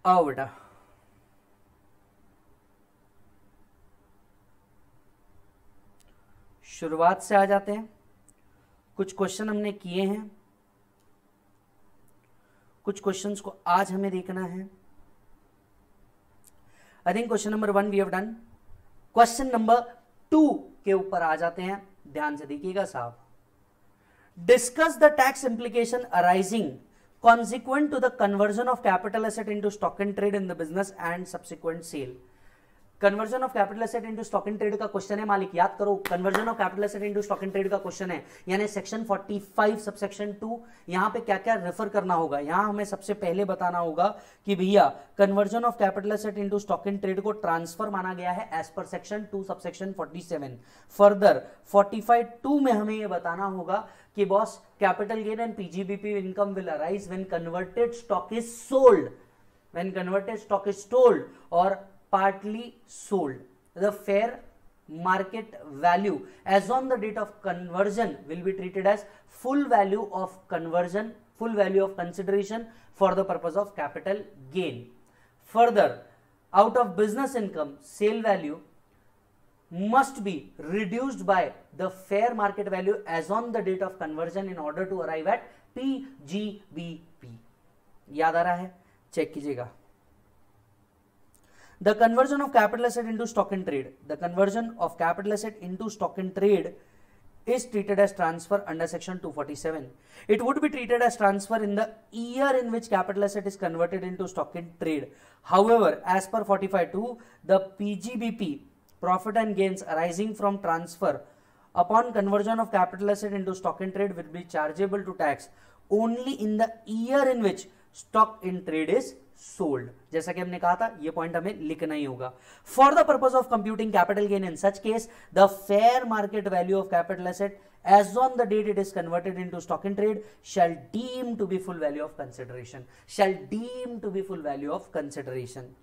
आओ बेटा, शुरुआत से आ जाते हैं। कुछ क्वेश्चन हमने किए हैं, कुछ क्वेश्चंस को आज हमें देखना है। I think question number 1 we have done. क्वेश्चन नंबर 2 के ऊपर आ जाते हैं, ध्यान से देखिएगा साहब। Discuss the tax implication arising consequent to the conversion of capital asset into stock and trade in the business and subsequent sale। Conversion of capital asset into stock in trade का क्वेश्चन है मालिक, याद करो। Conversion of capital asset into stock in trade का question है, यानी section 45 subsection 2। यहां पे क्या क्या रेफर करना होगा, यहां हमें सबसे पहले बताना होगा कि भैया conversion of capital asset into stock in trade को ट्रांसफर माना गया है as per section 2 subsection 47। Further 45(2) में हमें यह बताना होगा कि boss capital gain and PGBP income will arise when converted stock is sold, when converted stock is sold और partly sold. The fair market value as on the date of conversion will be treated as full value of conversion, full value of consideration for the purpose of capital gain. Further, out of business income, sale value must be reduced by the fair market value as on the date of conversion in order to arrive at PGBP. याद आ रहा है? Check कीजिएगा। The conversion of capital asset into stock and trade. The conversion of capital asset into stock and trade is treated as transfer under section 247. It would be treated as transfer in the year in which capital asset is converted into stock and trade. However, as per 45(2), the PGBP, profit and gains arising from transfer upon conversion of capital asset into stock and trade will be chargeable to tax only in the year in which stock in trade is sold। जैसा कि हमने कहा था, ये point हमें लिखना ही होगा। For the purpose of computing capital gain in such case, the fair market value of capital asset as on the date it is converted into stock in trade shall deem to be full value of consideration, shall deem to be full value of consideration।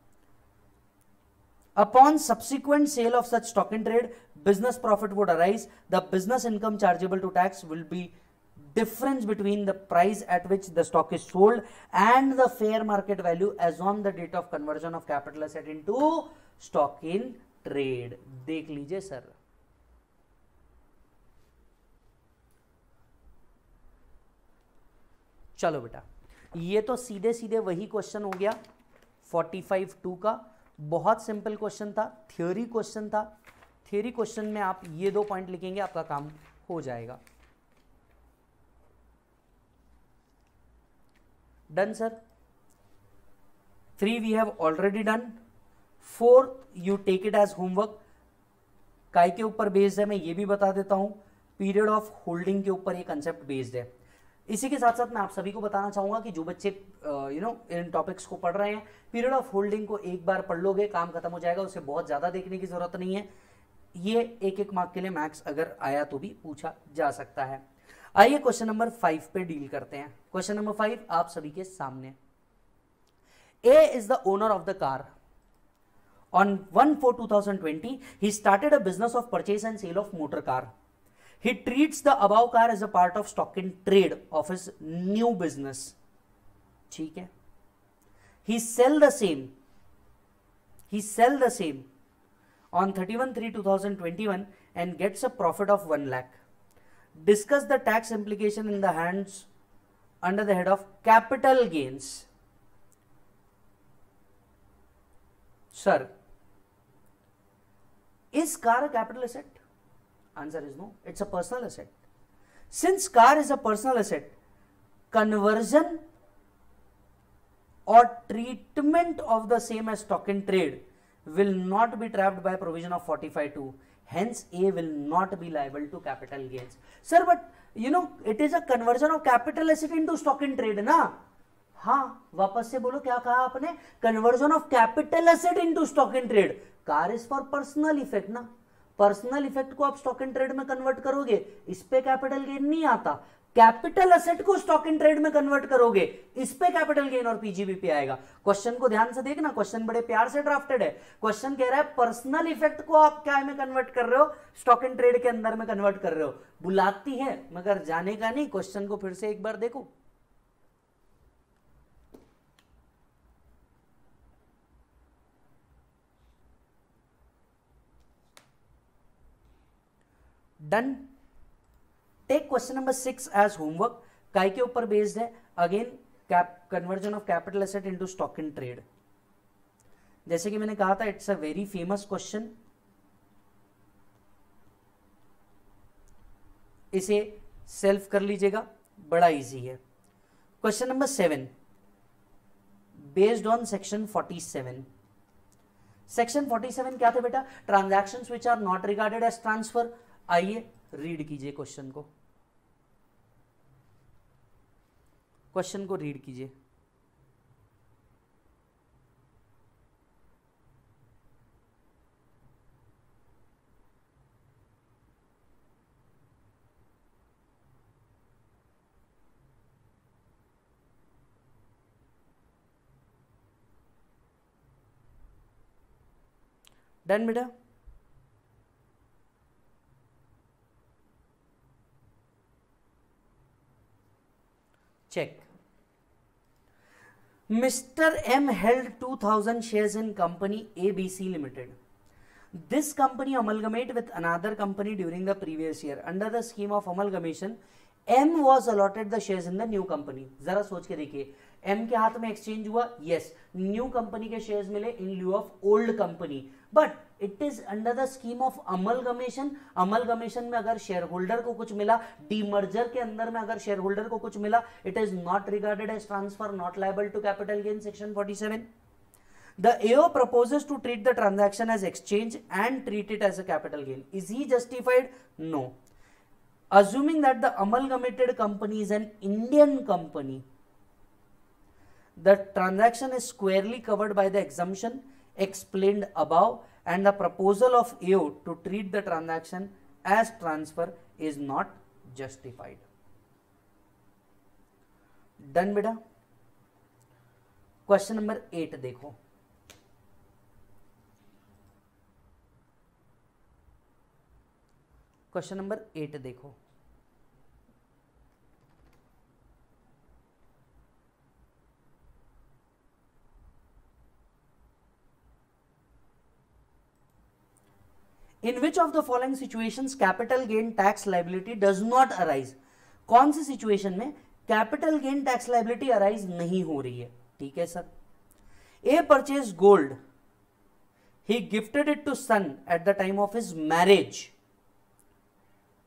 Upon subsequent sale of such stock in trade, business profit would arise. The business income chargeable to tax will be difference between the price at which the stock is sold and the fair market value as on the date of conversion of capital asset into stock in trade। देख लीजिए sir, चलो बेटा, ये तो सीधे सीधे वही question हो गया 45(2) का। बहुत सिंपल क्वेश्चन था, थ्योरी क्वेश्चन था। थ्योरी क्वेश्चन में आप ये 2 पॉइंट लिखेंगे, आपका काम हो जाएगा। Done sir. 3 we have already done. 4 you take it as homework. काय के ऊपर बेस्ड है मैं ये भी बता देता हूं, पीरियड ऑफ होल्डिंग के ऊपर ये कंसेप्ट बेस्ड है। इसी के साथ साथ मैं आप सभी को बताना चाहूंगा कि जो बच्चे इन टॉपिक्स को पढ़ रहे हैं, पीरियड ऑफ होल्डिंग को एक बार पढ़ लोगे काम खत्म हो जाएगा, उसे बहुत ज्यादा देखने की जरूरत नहीं है। ये एक मार्क के लिए मैक्स अगर आया तो भी पूछा जा सकता है। आइए क्वेश्चन नंबर 5 पे डील करते हैं। क्वेश्चन नंबर 5 आप सभी के सामने। A is the owner of the car. On 1/4/2020, he started a business of purchase and sale of motor car. He treats the above car as a part of stock in trade of his new business. ठीक है। He sell the same on 31/3/2021 and gets a profit of 1 lakh. Discuss the tax implication in the hands under the head of capital gains. Sir, is car a capital asset? Answer is no, it's a personal asset. Since car is a personal asset, conversion or treatment of the same as stock in trade will not be trapped by provision of 45(2). Hence, A will not be liable to capital gains. Sir, but it is a conversion of capital asset into stock in trade, ना? हाँ, वापस से बोलो, क्या कहा आपने? Conversion of capital asset into stock in trade. Car is for personal effect ना, personal effect को आप स्टॉक इन ट्रेड में कन्वर्ट करोगे, इस पे कैपिटल गेन नहीं आता। कैपिटल एसेट को स्टॉक इन ट्रेड में कन्वर्ट करोगे, इस पे कैपिटल गेन और पीजीबीपी आएगा। क्वेश्चन को ध्यान से देखना, क्वेश्चन बड़े प्यार से ड्राफ्टेड है। क्वेश्चन कह रहा है पर्सनल इफेक्ट को आप क्या में कन्वर्ट कर रहे हो, स्टॉक इन ट्रेड के अंदर में कन्वर्ट कर रहे हो। बुलाती है मगर जाने का नहीं। क्वेश्चन को फिर से एक बार देखो। Done. Take question number 6 as homework. काय के ऊपर बेस्ड है? Again conversion of capital asset into stock in trade. जैसे कि मैंने कहा था, it's a very famous question. इसे सेल्फ कर लीजिएगा, बड़ा इजी है। Question number 7 based on section 47। Section 47 क्या थे बेटा? Transactions which are not regarded as transfer. आइए रीड कीजिए क्वेश्चन को, क्वेश्चन को रीड कीजिए। डन बेटा। Check. Mr. M held 2000 shares in company ABC Limited. This company amalgamated with another company during the previous year. Under the scheme of amalgamation, M was allotted the shares in the new company. जरा सोच के देखिए, M के हाथ में exchange हुआ, yes, new company के shares मिले in lieu of old company, but it is under the scheme of amalgamation. Amalgamation में अगर शेयर होल्डर को कुछ मिला, डीमर्जर के अंदर में अगर शेयर होल्डर को कुछ मिला, it is not regarded as transfer, not liable to capital gain, section 47। The AO proposes to treat the transaction as exchange and treat it as a capital gain. Is he justified? No. Assuming that the amalgamated company is an Indian company, the transaction is squarely covered by the exemption explained above, and the proposal of AO to treat the transaction as transfer is not justified. Done बेटा। Question number 8 देखो। Question number 8 देखो। In which of the following situations capital gain tax liability does not arise? कौन सी situation में capital gain tax liability arise नहीं हो रही है? ठीक है sir. A purchase gold, he gifted it to son at the time of his marriage.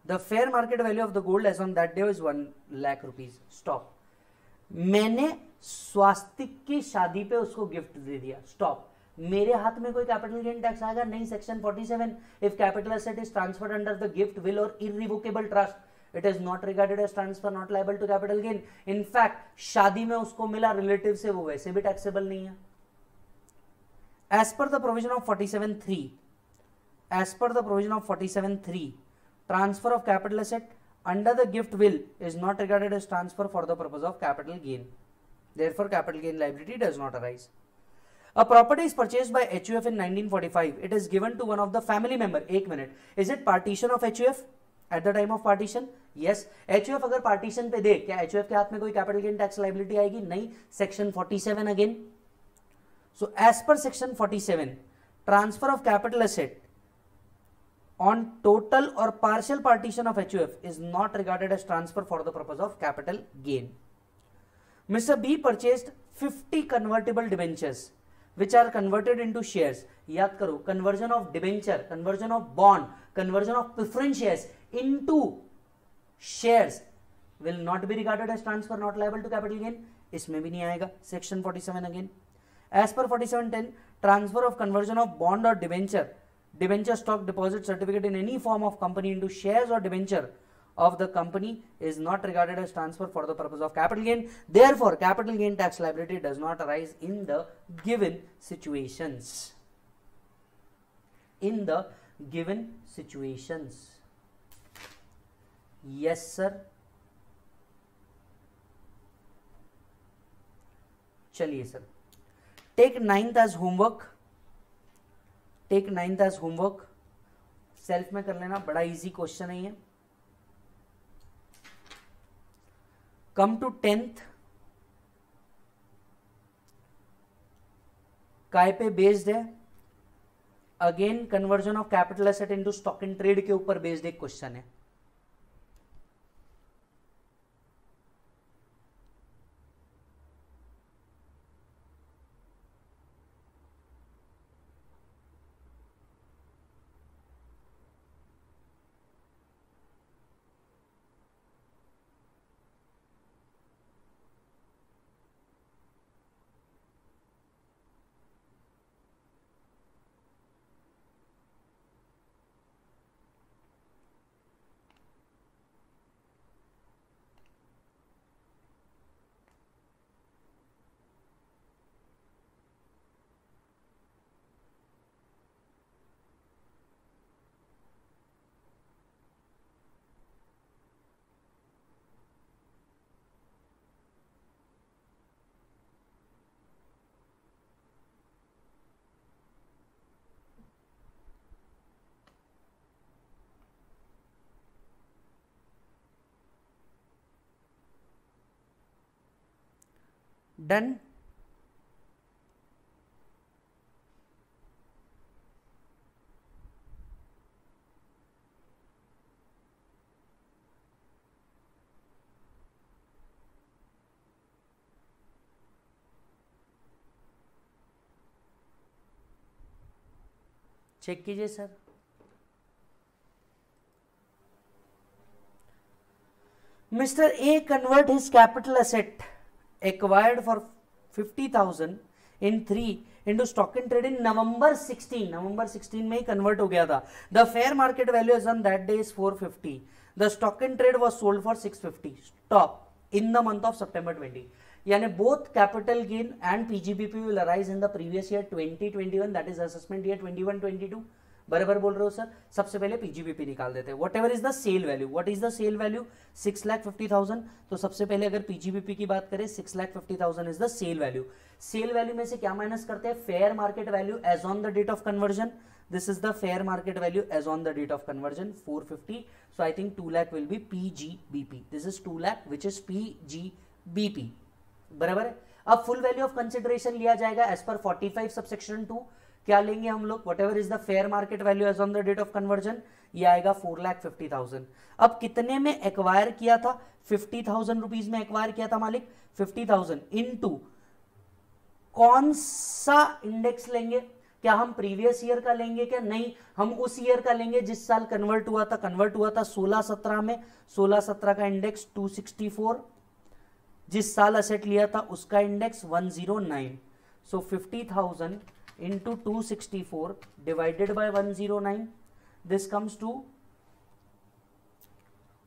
The fair market value of the gold as on that day is 1 lakh rupees. Stop. मैंने स्वास्तिक की शादी पे उसको गिफ्ट दे दिया। स्टॉप। मेरे हाथ में कोई कैपिटल गेन टैक्स आएगा? नहीं, section 47। If capital asset is transferred under the gift, will or irrevocable trust, it is not regarded as transfer, not liable to capital gain. In fact शादी में उसको मिला रिलेटिव से, वो वैसे भी टैक्सेबल नहीं है। As per the provision of 47(3), as per the provision of 47(3), transfer of capital asset under the gift will is not regarded as transfer for the purpose of capital gain. Therefore, capital gain liability does not arise. A property is purchased by HUF in 1945. It is given to one of the family member. एक minute, is it partition of HUF at the time of partition? Yes. HUF अगर partition पे दे, क्या HUF के हाथ में कोई capital gain tax liability आएगी? नहीं. Section 47 again. So as per section 47, transfer of capital asset on total or partial partition of HUF is not regarded as transfer for the purpose of capital gain. Mr. B purchased 50 convertible debentures which are converted into shares. याद करो, conversion of debenture, conversion of bond, conversion of preference shares into shares will not be regarded as transfer, not liable to capital gain. इसमें भी नहीं आएगा. Section 47 again. As per 47(10), transfer of conversion of bond or debenture stock deposit certificate in any form of company into shares or debenture of the company is not regarded as transfer for the purpose of capital gain. Therefore, capital gain tax liability does not arise in the given situations. In the given situations. Yes, sir. चलिए sir, take 9th as homework. Take 9th as homework. Self में कर लेना, बड़ा easy question है ये. Come to 10th. काय पे based है? Again conversion of capital asset into stock in trade के ऊपर बेस्ड एक क्वेश्चन है. डन. चेक कीजिए sir. Mr. A convert his capital asset acquired for 50,000 in 3 into stock in trade in November 16. November 16 में ही convert हो गया था. The fair market value as on that day is 450. The stock in trade was sold for 650. Stop. In the month of September 20. यानी both capital gain and PGBP will arise in the previous year 2021, that is assessment year 21-22. बराबर बोल रहे हो sir. सबसे पहले PGBP निकाल देते हैं. Whatever is the sale value. What is the sale value? 6,50,000. तो सबसे पहले अगर पीजीबीपी की बात करें 6,50,000 is the sale value. Sale value में से क्या माइनस करते हैं? Fair market value as on the date of conversion. This is the fair market value as on the date of conversion 450. So I think 2 lakh will be PGBP. This is 2 lakh which is PGBP. बराबर है. अब full value of consideration लिया जाएगा as per 45 subsection 2. क्या लेंगे हम लोग? Whatever is the fair market value as on the date of conversion. ये आएगा 4,50,000. अब कितने में एक्वायर किया था? 50,000 रुपीज में एक्वायर किया था मालिक. 50,000 इनटू कौन सा इंडेक्स लेंगे? क्या हम प्रीवियस ईयर का लेंगे? क्या नहीं, हम उस ईयर का लेंगे जिस साल कन्वर्ट हुआ था. कन्वर्ट हुआ था 16-17 में. 16-17 का इंडेक्स 264. जिस साल असेट लिया था उसका index 109. So 50,000 into 264 divided by 109, this comes to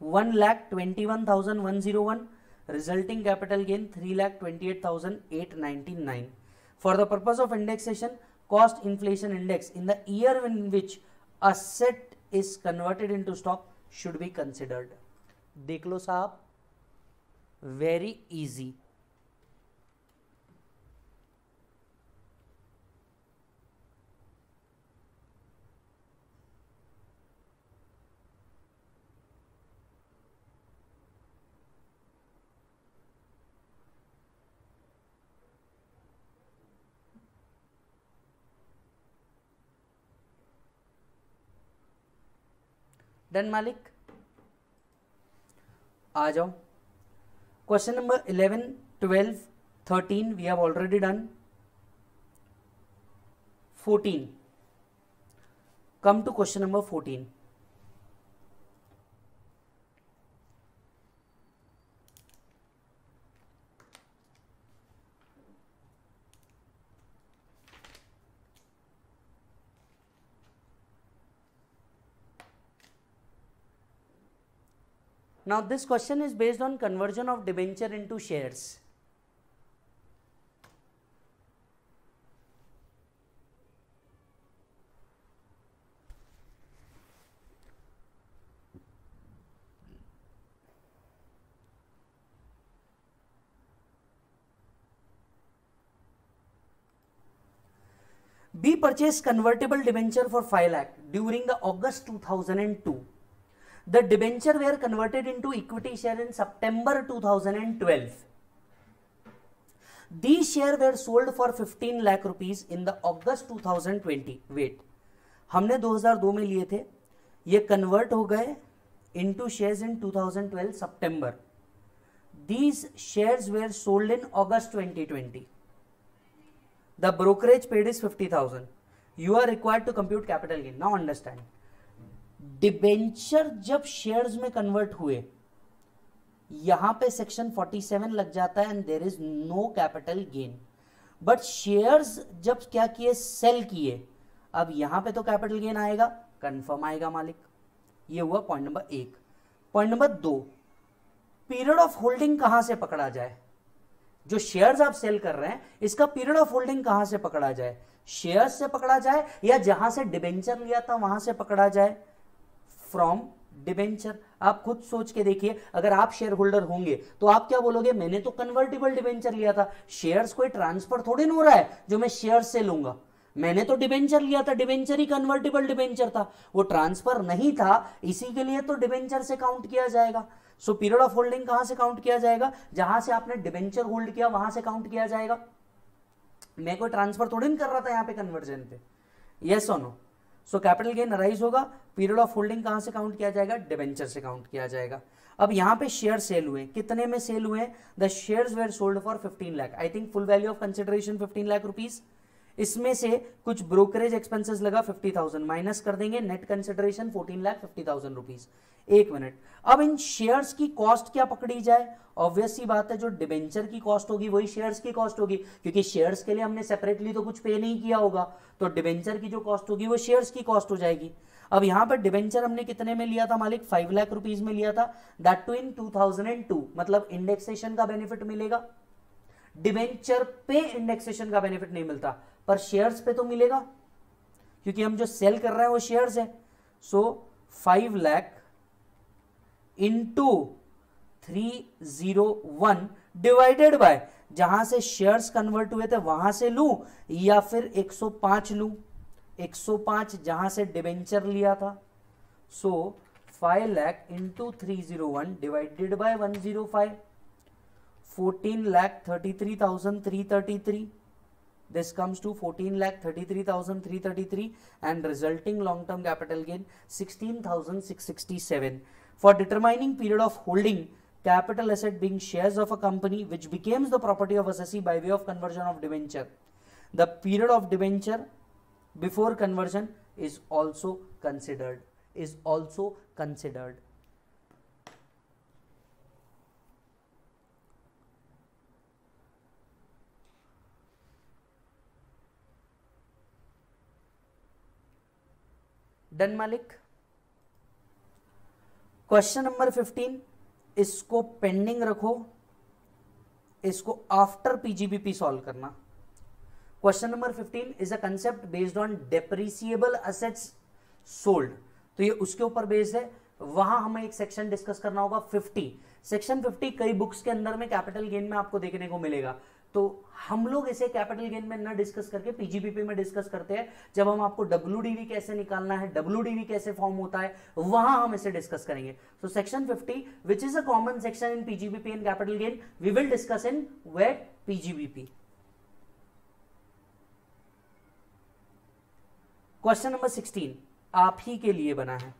1,21,101. resulting capital gain 3,28,899. for the purpose of indexation, cost inflation index in the year in which asset is converted into stock should be considered. देख लो साहब, very easy. Done मालिक. आ जाओ. Question number 11, 12, 13 we have already done. 14. Come to question number 14. Now this question is based on conversion of debenture into shares. B purchased convertible debenture for 5 lakh during the August 2002. The debenture were converted into equity share in September 2012. These shares were sold for 15 lakh rupees in the August 2020. Wait. हमने 2002 में लिए थे, ये convert हो गए into shares in 2012 September. These shares were sold in August 2020. The brokerage paid is 50,000. You are required to compute capital gain. Now understand. Debenture जब shares में convert हुए, यहां पे सेक्शन 47 लग जाता है and there is no capital gain. But shares जब क्या किए, सेल किए, अब यहां पे तो कैपिटल गेन आएगा, कंफर्म आएगा मालिक. ये हुआ point number 1. Point number 2, period of holding कहां से पकड़ा जाए. जो शेयर्स आप सेल कर रहे हैं, इसका पीरियड ऑफ होल्डिंग कहां से पकड़ा जाए, शेयर्स से पकड़ा जाए या जहां से डिबेंचर लिया था वहां से पकड़ा जाए, फ्रॉम डिबेंचर. आप खुद सोच के देखिए, अगर आप शेयर होल्डर होंगे तो आप क्या बोलोगे, मैंने तो कन्वर्टिबल डिबेंचर लिया था, शेयर्स कोई ट्रांसफर थोड़ी ना हो रहा है जो मैं शेयर्स से लूंगा, मैंने तो डिबेंचर लिया था, डिबेंचर ही कन्वर्टिबल डिबेंचर था, वो ट्रांसफर नहीं था, इसी के लिए तो डिबेंचर से काउंट किया जाएगा. सो पीरियड ऑफ होल्डिंग कहां से काउंट किया जाएगा, जहां से आपने डिबेंचर होल्ड किया वहां से काउंट किया जाएगा. मैं कोई ट्रांसफर थोड़ी नहीं कर रहा था यहां पे कन्वर्जन पे. यस और no. So capital gain arise होगा, पीरियड ऑफ होल्डिंग कहां से काउंट किया जाएगा, डिबेंचर से काउंट किया जाएगा. अब यहां पे शेयर सेल हुए, कितने में सेल हुए, the shares were sold for 15 lakh. I think full value of consideration 15 lakh rupees. इसमें से कुछ ब्रोकरेज एक्सपेंसेस लगा 50,000, माइनस कर देंगे, नेट कंसिडरेशन 14,50,000 रुपीज. एक मिनट. अब इन शेयर्स की कॉस्ट क्या पकड़ी जाए, ऑब्वियस सी बात है जो डिबेंचर की कॉस्ट होगी वही शेयर्स की कॉस्ट होगी, क्योंकि शेयर्स के लिए हमने सेपरेटली तो कुछ पे नहीं किया होगा, तो डिबेंचर की जो कॉस्ट होगी वो शेयर्स की कॉस्ट हो जाएगी. अब यहां पर डिबेंचर हमने कितने में लिया था मालिक, 5 लाख रुपीज में लिया था, दैट टू इन 2002, मतलब इंडेक्सेशन का बेनिफिट मिलेगा. डिबेंचर पे इंडेक्सेशन का बेनिफिट नहीं मिलता, पर शेयर्स पे तो मिलेगा, क्योंकि हम जो सेल कर रहे हैं वो शेयर्स है. सो 5 लाख इंटू 301 डिवाइडेड बाय, जहां से शेयर्स कन्वर्ट हुए थे वहां से लूं या फिर 105 लूं, 105 जहां से डिबेंचर लिया था. सो 5 lakh into 301 divided bye 105, 14,33,333. This comes to 14,33,333 and resulting long-term capital gain 16,667. For determining period of holding, capital asset being shares of a company which becomes the property of assessee by way of conversion of debenture, the period of debenture before conversion is also considered. Done मालिक. Question number 15, इसको pending रखो, इसको after PGBP solve करना. Question number 15 is a concept based on depreciable assets sold, तो ये उसके ऊपर based है. वहां हमें एक सेक्शन डिस्कस करना होगा 50. सेक्शन 50 कई बुक्स के अंदर में कैपिटल गेन में आपको देखने को मिलेगा, तो हम लोग इसे कैपिटल गेन में न डिस्कस करके पीजीबीपी में डिस्कस करते हैं. जब हम आपको डब्ल्यूडीवी कैसे निकालना है, डब्ल्यूडीवी कैसे फॉर्म होता है, वहां हम इसे डिस्कस करेंगे. So section 50 which is a common section in PGBP and capital gain, we will discuss in wait PGBP. Question number 16 आप ही के लिए बना है.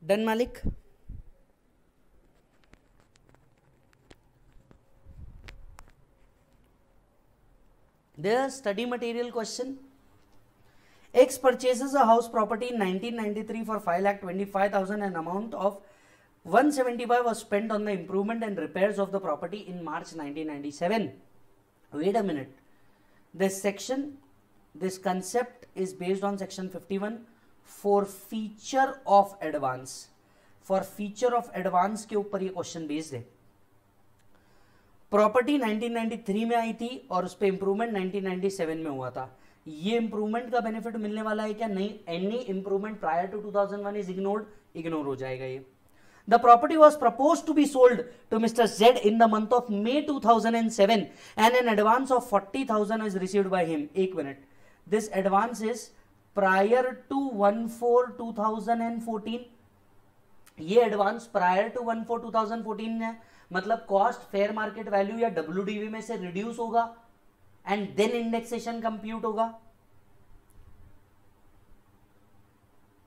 डन मालिक. Their study material question. X purchases a house property in 1993 for 5,25,000 and amount of 175 was spent on the improvement and repairs of the property in March 1997. Wait a minute. This concept is based on section 51 for feature of advance. For feature of advance के ऊपर ये question based है. Property 1993 में आई थी और उस पर improvement 1997 में हुआ था। ये इंप्रूवमेंट का बेनिफिट मिलने वाला है क्या? नहीं, any improvement prior to 2001 is ignored, ignore हो जाएगा ये। The property was proposed to be sold to Mr. Z in the month of May 2007 and an advance of 40,000 is received by him. एक minute, this advance is prior to 1/4/2014। ये advance prior to 1/4/2014 है, मतलब cost fair market value या WDV में से reduce होगा and then indexation compute होगा।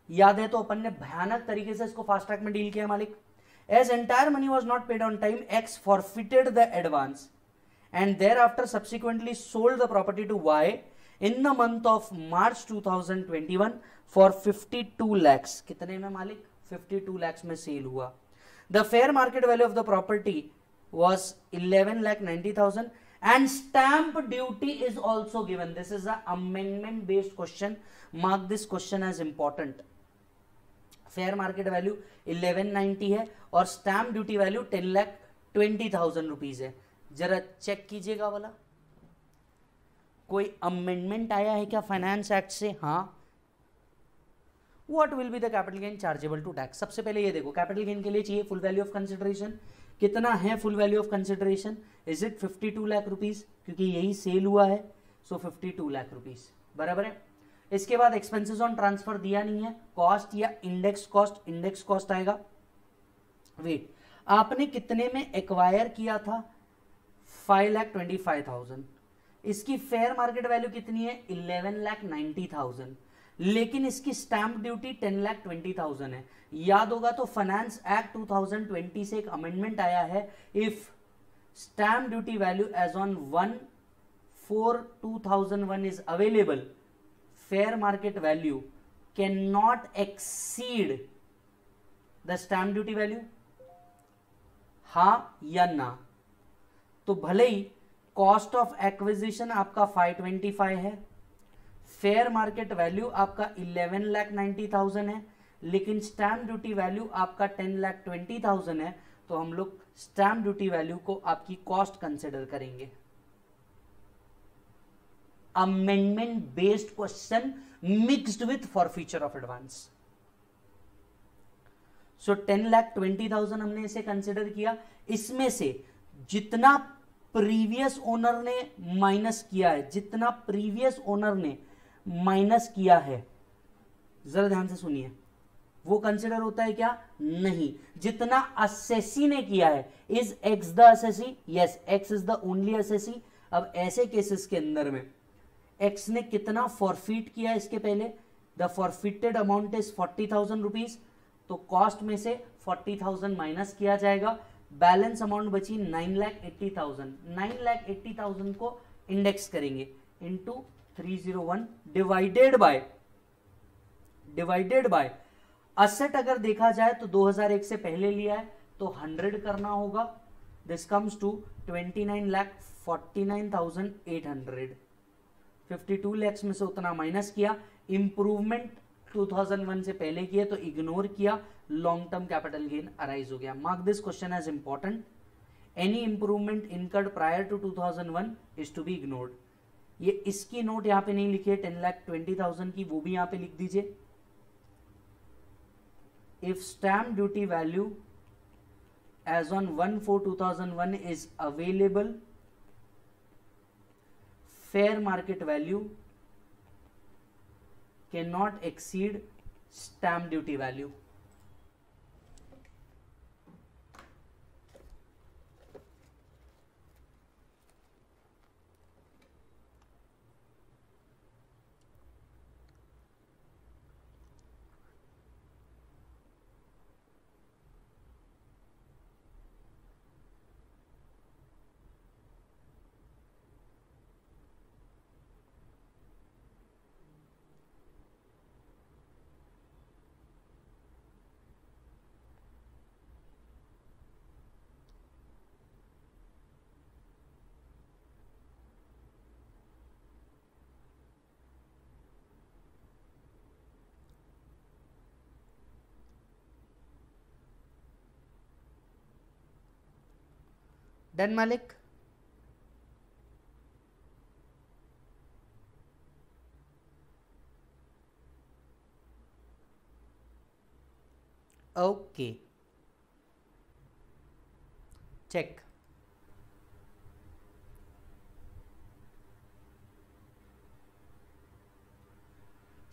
याद है तो अपन ने भयानक तरीके से इसको फास्ट ट्रैक में डील किया मालिक। As entire money was not paid on time, X forfeited the advance and thereafter subsequently sold the property to Y in the month of March 2021 for 52 lakhs। कितने में मालिक? 52 lakhs में cell हुआ। The fair market value of the property was 11,90,000 and stamp duty is also given. This is an amendment based question. Mark this question as important. Fair market value 1190 है और stamp duty value 10,20,000 rupees है। जरा check कीजिएगा वाला, कोई amendment आया है क्या फाइनेंस एक्ट से? हाँ। What will be the capital gain chargeable to tax? सबसे पहले ये देखो, कैपिटल गेन के लिए चाहिए फुल वैल्यू ऑफ कंसिडरेशन। कितना है full value of consideration? Is it 52 lakh rupees? क्योंकि यही सेल हुआ है, सो 52 लाख रुपीज बराबर है। इसके बाद एक्सपेंसेस ऑन ट्रांसफर दिया नहीं है, कॉस्ट या इंडेक्स कॉस्ट, इंडेक्स कॉस्ट आएगा। वेट, आपने कितने में एक्वायर किया था? 5,25,000। इसकी फेयर मार्केट वैल्यू कितनी है? 11,90,000, लेकिन इसकी स्टैंप ड्यूटी 10,20,000 है। याद होगा तो फाइनेंस एक्ट 2020 से एक अमेंडमेंट आया है, if stamp duty value as on 1/4/2001 is available, fair market value cannot exceed the stamp duty value, हाँ या ना? तो भले ही कॉस्ट ऑफ एक्विजिशन आपका 525 है, फेयर मार्केट वैल्यू आपका 11,90,000 है, लेकिन स्टैम्प ड्यूटी वैल्यू आपका 10,20,000 है, तो हम लोग स्टैम्प ड्यूटी वैल्यू को आपकी कॉस्ट कंसिडर करेंगे। Amendment based question mixed with forfeiture of advance. So 10,20,000 हमने इसे कंसिडर किया। इसमें से जितना प्रीवियस ओनर ने माइनस किया है, जितना प्रीवियस ओनर ने माइनस किया है, जरा ध्यान से सुनिए, वो कंसिडर होता है क्या? नहीं। जितना असेसी ने किया है, is x the assessee? Yes, x is the only assessee. अब ऐसे केसेस के अंदर में एक्स ने कितना फॉरफिट किया इसके पहले? The forfeited amount is 40,000 rupees, तो कॉस्ट में से 40,000 माइनस किया जाएगा, बैलेंस अमाउंट बची 9,80,000। 9,80,000 को इंडेक्स करेंगे इनटू 301 डिवाइडेड बाय असेट। अगर देखा जाए तो 2001 से पहले लिया है तो 100 करना होगा। This comes to 29,49,800। 52 lakhs में से उतना माइनस किया, इंप्रूवमेंट 2001 से पहले किया तो इग्नोर किया, long term capital gain arise हो गया। Mark this question as important. Any improvement incurred prior to 2001 is to be ignored. ये इसकी नोट यहां पे नहीं लिखी है 10,20,000 की, वो भी यहां पे लिख दीजिए। If stamp duty value as on 1/4/2001 is available, fair market value cannot exceed stamp duty value। Done मालिक? Okay, check.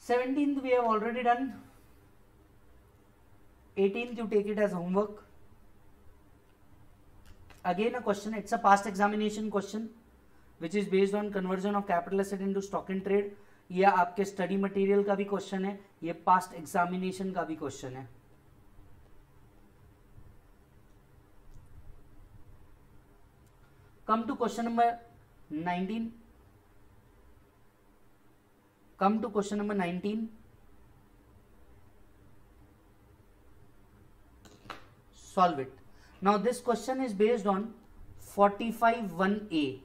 17th we have already done. 18th you take it as homework. Again a question, it's a past examination question which is based on conversion of capital asset into stock in trade. ये आपके study material का भी question है, ये past examination का भी question है. Come to question number 19. Come to question number 19. Solve it. Now this question is based on 45(1)(a).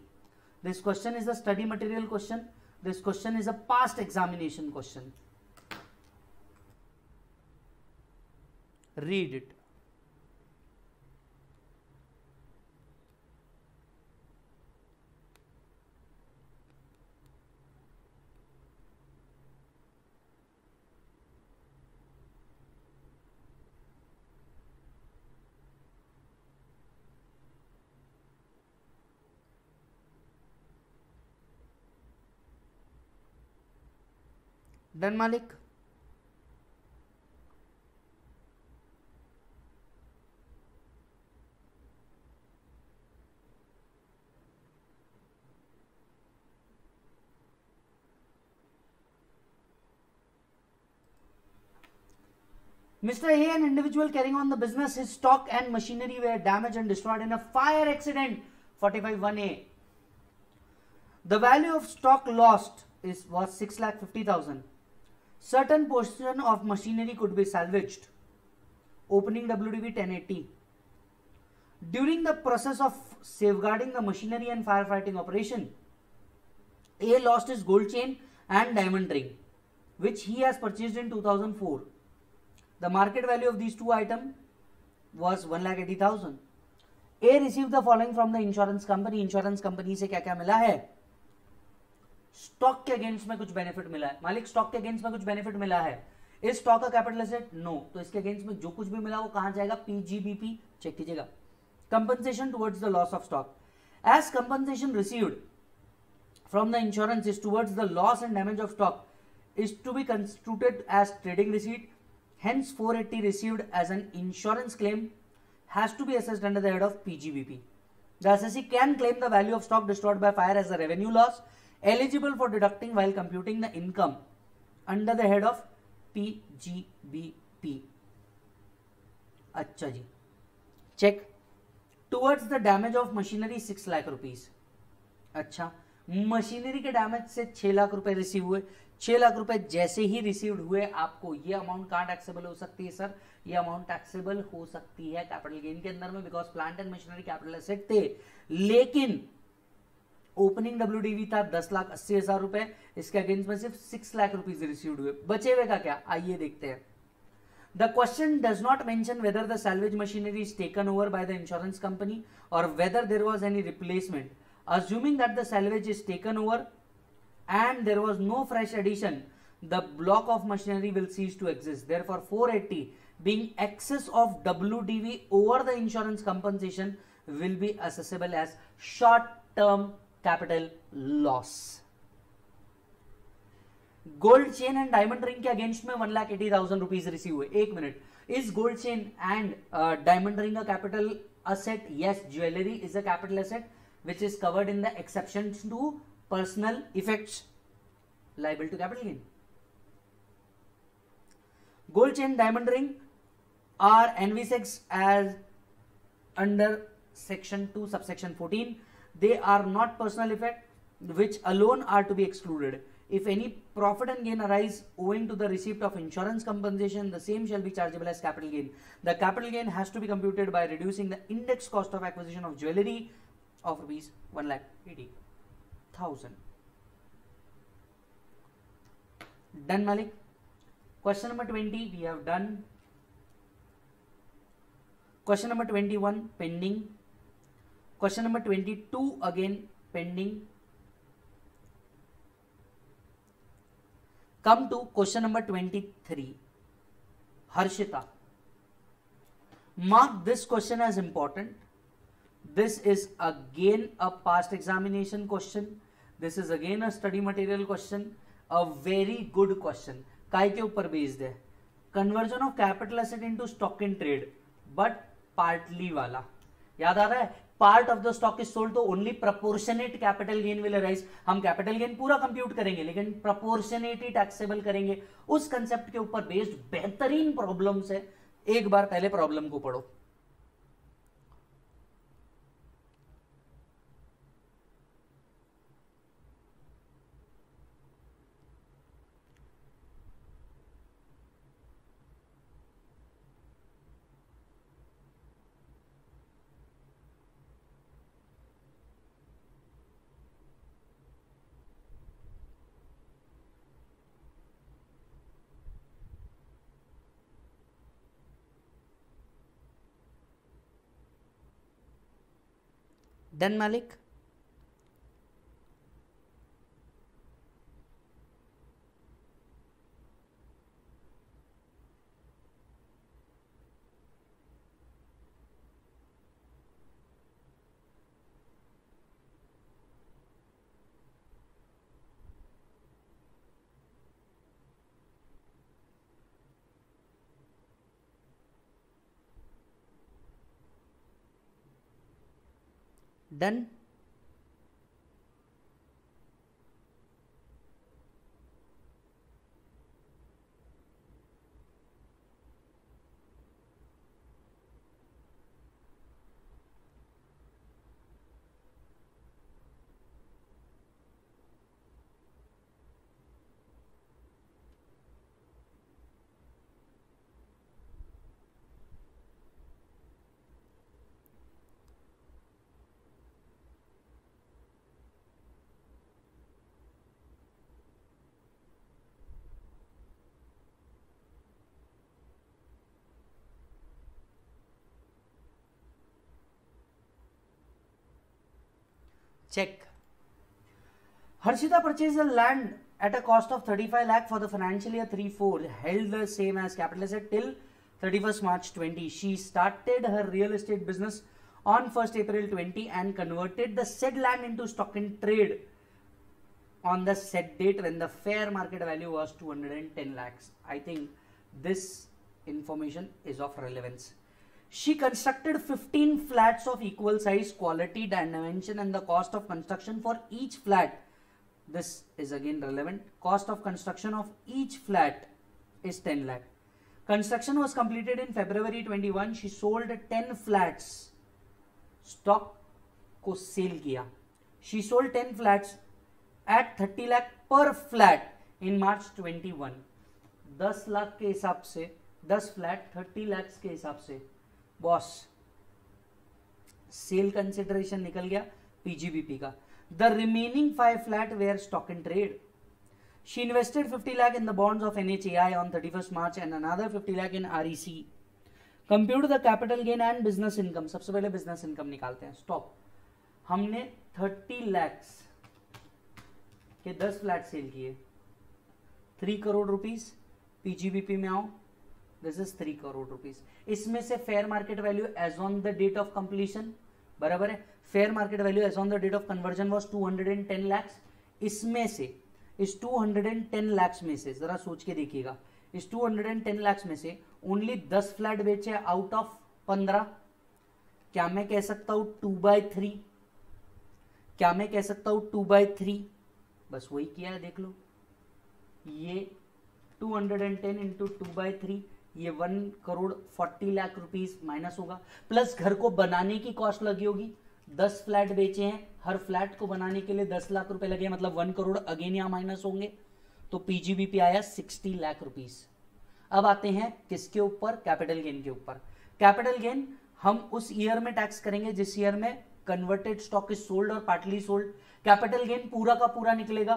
This question is a study material question. This question is a past examination question. Read it. Done, Malik? Mr. A, an individual carrying on the business, his stock and machinery were damaged and destroyed in a fire accident. 45(1)(a). The value of stock lost was 6,50,000. Certain portion of machinery could be salvaged. Opening WDV 1080. During the process of safeguarding the machinery and firefighting operation, A lost his gold chain and diamond ring, which he has purchased in 2004. The market value of these two items was 1,80,000. A received the following from the insurance company. Insurance company से क्या क्या मिला है? Stock के against में कुछ benefit मिला है. मालिक, स्टॉक के अगेंस्ट में कुछ बेनिफिट मिला है. इस स्टॉक का कैपिटल एसेट नो, तो इसके अगेंस्ट में जो कुछ भी मिला वो कहां जाएगा? पीजीबीपी. चेक कीजिएगा. Compensation towards the loss of stock. As compensation received from the insurance is towards the loss and damage of stock is to be constituted as trading receipt. Hence 480 received as an insurance claim has to be assessed under the head of PGBP. The assessee can claim the value of stock destroyed by fire as a revenue loss eligible for deducting while computing the income under the head of PGBP. अच्छा जी, check. Towards the damage of machinery 6 lakh rupees. अच्छा, machinery के damage से 6 लाख रुपए receive हुए. 6 लाख रुपए जैसे he received हुए, आपको ये अमाउंट कहां टैक्सेबल हो सकती है सर? ये अमाउंट टैक्सेबल हो सकती है कैपिटल गेन के अंदर में, because plant and machinery capital asset थे. लेकिन ओपनिंग डब्ल्यूडीवी था 10,80,000 रुपए, इसके अगेंस्ट में सिर्फ 6 लाख रुपीज रिसीव्ड हुए. बचे हुए का क्या? आइए देखते हैं. The question does not mention whether the salvage machinery is taken over by the insurance company or whether there was any replacement. Assuming that the salvage is taken over and there was no fresh addition, the block of machinery will cease to exist. Therefore, 480 being excess of WDV over the insurance compensation will be assessable as short-term capital loss. Gold chain and diamond ring के against में 1,80,000 rupees received हुए. एक minute, is gold chain and diamond ring का capital asset? Yes, jewellery is a capital asset which is covered in the exceptions to personal effects liable to capital gain. Gold chain, diamond ring are envisaged as under section 2 subsection 14. They are not personal effect which alone are to be excluded. If any profit and gain arise owing to the receipt of insurance compensation, the same shall be chargeable as capital gain. The capital gain has to be computed by reducing the index cost of acquisition of jewelry of rupees 1,80,000. Done, Malik? Question number 20 we have done. Question number 21 pending. Question number 22 again pending. Come to question number 23. Harshita. Mark this question as important. This is again a past examination question. This is again a study material question. A very good question. काय के ऊपर based है? Conversion of capital asset into stock in trade, but partly वाला याद आ रहा है? Part of the stock is sold तो only proportionate capital gain will arise. हम कैपिटल गेन पूरा कंप्यूट करेंगे लेकिन प्रपोर्शनेट ही टैक्सेबल करेंगे. उस कंसेप्ट के ऊपर बेस्ड बेहतरीन प्रॉब्लम्स है. एक बार पहले प्रॉब्लम को पढ़ो. Done, Malik? Done? Check. Harshita purchased a land at a cost of 35 lakh for the financial year 3-4, held the same as capital asset till 31st March 20. She started her real estate business on 1st April 20 and converted the said land into stock in trade on the set date when the fair market value was 210 lakhs. I think this information is of relevance. She constructed 15 flats of equal size, quality, dimension and the cost of construction for each flat. This is again relevant. Cost of construction of each flat is 10 lakh. Construction was completed in February 21. She sold 10 flats. Stock को cell किया. She sold 10 flats at 30 lakh per flat in March 21. 10 lakh के हिसाब से 10 flat 30 lakh के हिसाब से boss sale consideration निकल गया पीजीबीपी का. The remaining 5 flat were stock in trade. She invested 50 lakh in the bonds of NHAI on 31st March and another 50 lakh in REC. Compute the capital gain and business income. सबसे पहले business income निकालते हैं. Stop. हमने 30 lakhs के 10 flat cell किए. 3 crore rupees. PGBP में आओ. This is 3 crore rupees. इसमें से fair market value as on the date of completion बराबर है. Fair market value as on the date of conversion was 210 lakhs. इसमें से इस 210 lakhs में से जरा सोच के देखिएगा. इस 210 lakhs में से ओनली 10 फ्लैट बेचे आउट ऑफ 15. क्या मैं कह सकता हूं 2/3? क्या मैं कह सकता हूं 2/3? बस वही किया है, देख लो. ये 210 इंटू 2/3 ये 1 करोड़ 40 लाख रुपीस माइनस होगा. प्लस घर को बनाने की कॉस्ट लगी होगी. 10 फ्लैट बेचे हैं, हर फ्लैट को बनाने के लिए 10 लाख रुपए लगे, मतलब 1 करोड़ अगेन यहां माइनस होंगे. तो पीजीबीपी आया 60 लाख रुपीस. अब आते हैं किसके ऊपर? कैपिटल गेन के ऊपर. कैपिटल गेन हम उस ईयर में टैक्स करेंगे जिस ईयर में कन्वर्टेड स्टॉक इज सोल्ड और पार्टली सोल्ड. कैपिटल गेन पूरा का पूरा निकलेगा.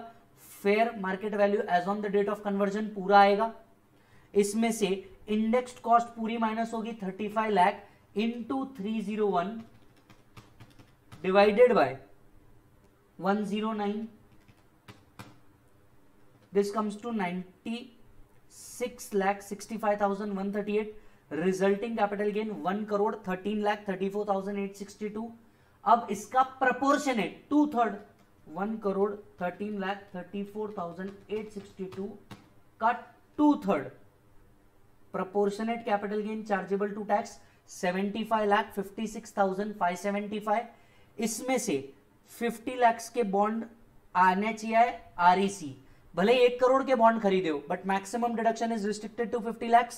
Fair market value as on the date of conversion पूरा आएगा. इसमें से इंडेक्स्ड कॉस्ट पूरी माइनस होगी 35 lakh into 301 divided by 109. This comes to 96,65,138. Resulting capital gain 1,13,34,862। अब इसका प्रपोर्शनेट 2/3 1,13,34,862 का 2/3 proportionate capital gain chargeable to tax 75,56,575। इसमें से 50 लाख के बॉन्ड आने चाहिए आरईसी, भले 1 करोड़ के बॉन्ड खरीदे हो, but maximum deduction is restricted to 50 lakh,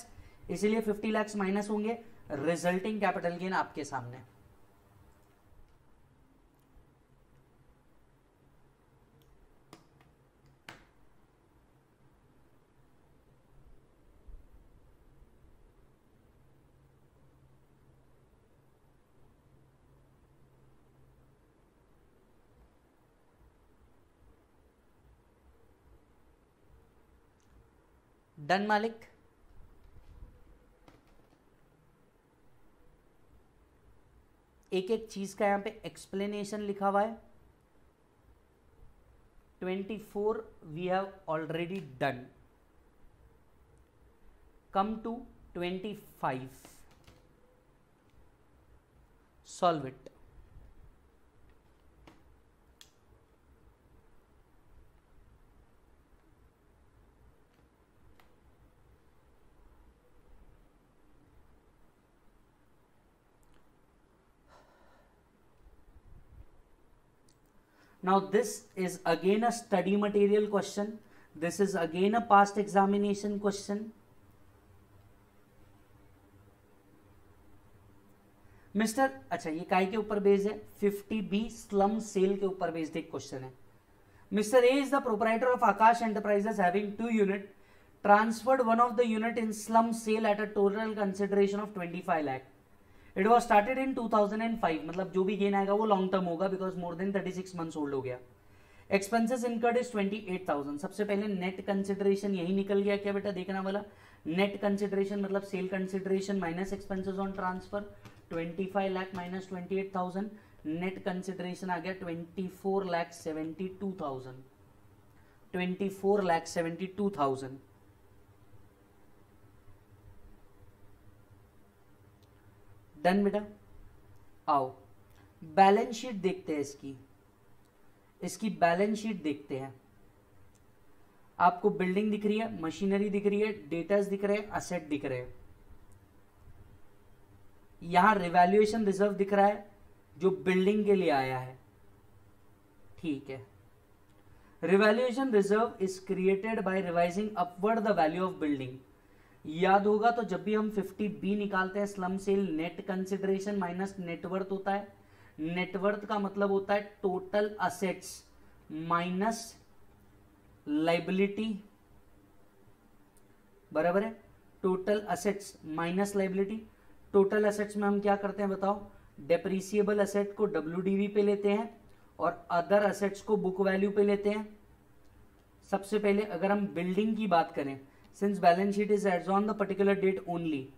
इसीलिए 50 लाख माइनस होंगे। रिजल्टिंग कैपिटल गेन आपके सामने। डन मालिक? एक एक चीज का यहां पे एक्सप्लेनेशन लिखा हुआ है। 24 we have already done. Come to 25, solve it. Now this is again a study material question. This is again a past examination question. Mister, अच्छा ये काय के ऊपर बेस्ड है? 50B स्लम सेल के ऊपर बेस्ड एक क्वेश्चन है। Mister A is the proprietor of Akash enterprises having 2 unit, transferred one of the unit in slump sale at a total consideration of 25 lakh. It was started in 2005, मतलब जो भी gain आएगा वो long term होगा because more than 36 months old हो गया। Expenses incurred is 28,000। सबसे पहले नेट कंसिडरेशन यही निकल गया क्या बेटा? देखना वाला नेट कंसिडरेशन मतलब sale consideration minus expenses on transfer, 25 lakh minus 28,000, net consideration आ गया 24,72,000। 24,72,000। डन बेटा? आओ बैलेंस शीट देखते हैं इसकी बैलेंस शीट देखते हैं। आपको बिल्डिंग दिख रही है, मशीनरी दिख रही है, डेटर्स दिख रहे हैं, असेट दिख रहे हैं। यहां रिवैल्यूएशन रिजर्व दिख रहा है जो बिल्डिंग के लिए आया है, ठीक है। Revaluation reserve is created by revising upward the value of building. याद होगा तो जब भी हम 50B निकालते हैं slump sale, net consideration minus net worth होता है। नेटवर्थ का मतलब होता है टोटल असेट्स माइनस लाइबिलिटी, बराबर है? Total assets minus liability. Total assets में हम क्या करते हैं बताओ? डेप्रिसिएबल असेट को WDV पे लेते हैं और अदर असेट्स को बुक वैल्यू पे लेते हैं। सबसे पहले अगर हम बिल्डिंग की बात करें, since balance sheet is as on the particular date only,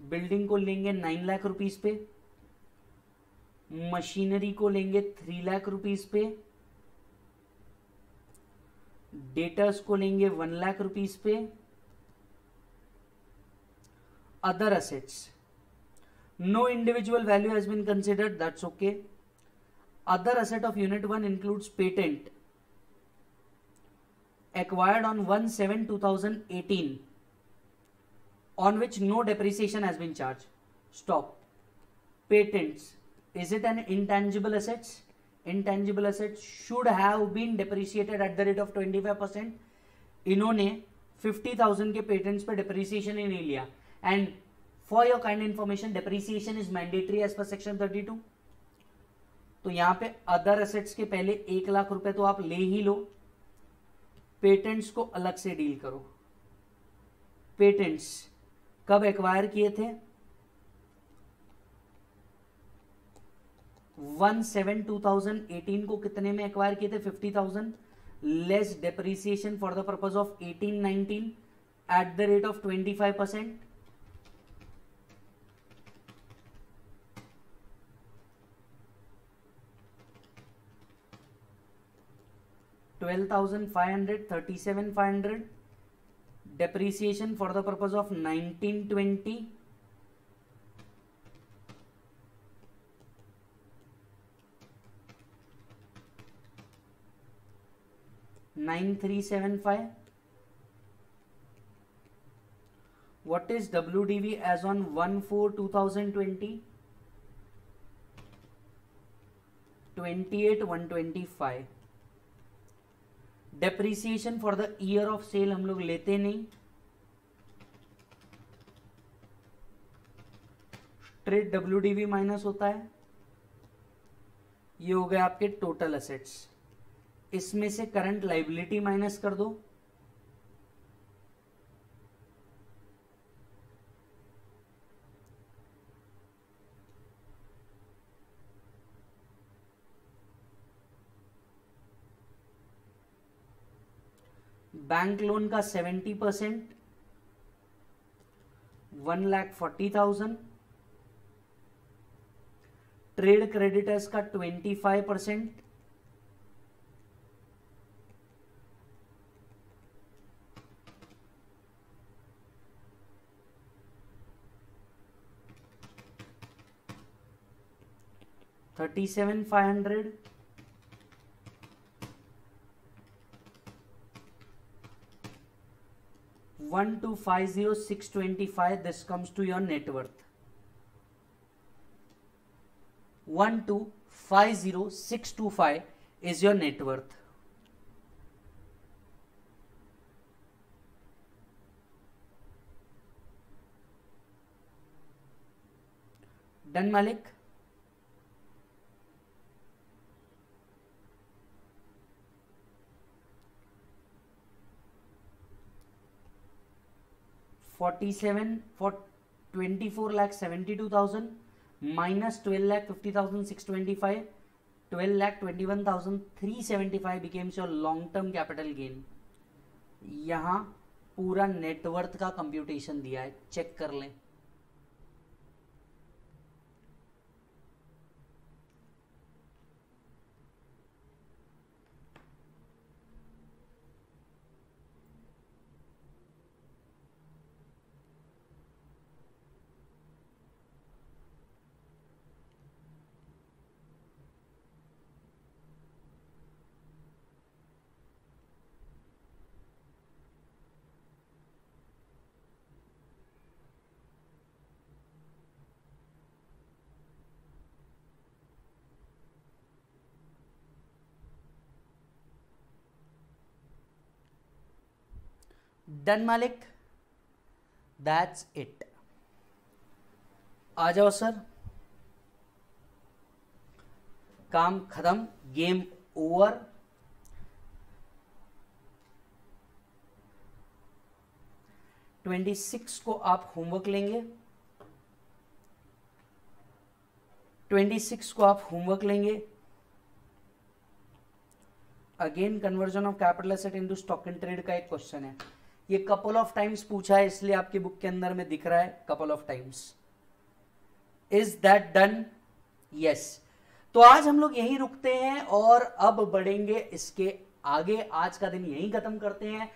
building को लेंगे 9 लाख रुपीस पे, मशीनरी को लेंगे 3 लाख रुपीस पे, डेटर्स को लेंगे 1 लाख रुपीस पे, other assets no individual value has been considered, that's okay. Other asset of unit 1 includes patent acquired on 1/7/2018 on which no depreciation has been charged. Stop. Patents, is it an intangible assets? Intangible assets should have been depreciated at the rate of 25%. इन्होंने 50,000 के patents पे depreciation ही नहीं लिया। And for your kind information, depreciation is mandatory as per section 32। तो यहां पे other assets के पहले 1 लाख रुपए तो आप ले ही लो, पेटेंट्स को अलग से डील करो। पेटेंट्स कब एक्वायर किए थे? 1/7/2018 को कितने में एक्वायर किए थे? 50,000 less depreciation for the purpose of 18-19 at the rate of 25%। 12,500, 37,500 depreciation for the purpose of 19-20 9375. What is WDV as on 1/4/2020? 28,125. Depreciation for the year of sale हम लोग लेते नहीं. ट्रेड WDV माइनस होता है. ये हो गए आपके टोटल असेट्स. इसमें से करंट लाइबिलिटी माइनस कर दो. बैंक लोन का 70%, 1,40,000. ट्रेड क्रेडिटर्स का 25%, 37,500. One to 50,625. This comes to your net worth. 1,250,625 is your net worth. Done, Malik? for 24,72,000 minus 12,50,625, 12,21,375 becomes your long term capital gain. यहां पूरा net worth का computation दिया है, check कर लें. डन मालिक? That's it. आ जाओ सर. काम खत्म, गेम ओवर. ट्वेंटी 26 को आप होमवर्क लेंगे. 26 को आप होमवर्क लेंगे. Again conversion of capital asset into stock and trade का एक क्वेश्चन है. ये कपल ऑफ टाइम्स पूछा है, इसलिए आपकी बुक के अंदर में दिख रहा है couple of times. Is that done? Yes. तो आज हम लोग यहीं रुकते हैं और अब बढ़ेंगे इसके आगे. आज का दिन यहीं खत्म करते हैं.